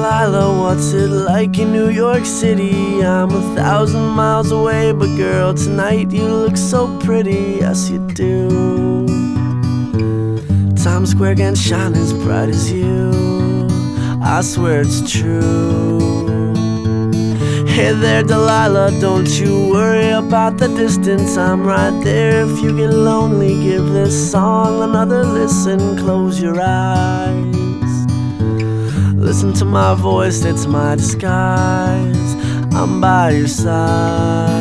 Delilah, what's it like in New York City? I'm 1,000 miles away, but girl, tonight you look so pretty, yes you do. Times Square can't shine as bright as you, I swear it's true. Hey there Delilah, don't you worry about the distance, I'm right there if you get lonely. Give this song another listen, close your eyes. Listen to my voice, it's my disguise, I'm by your side.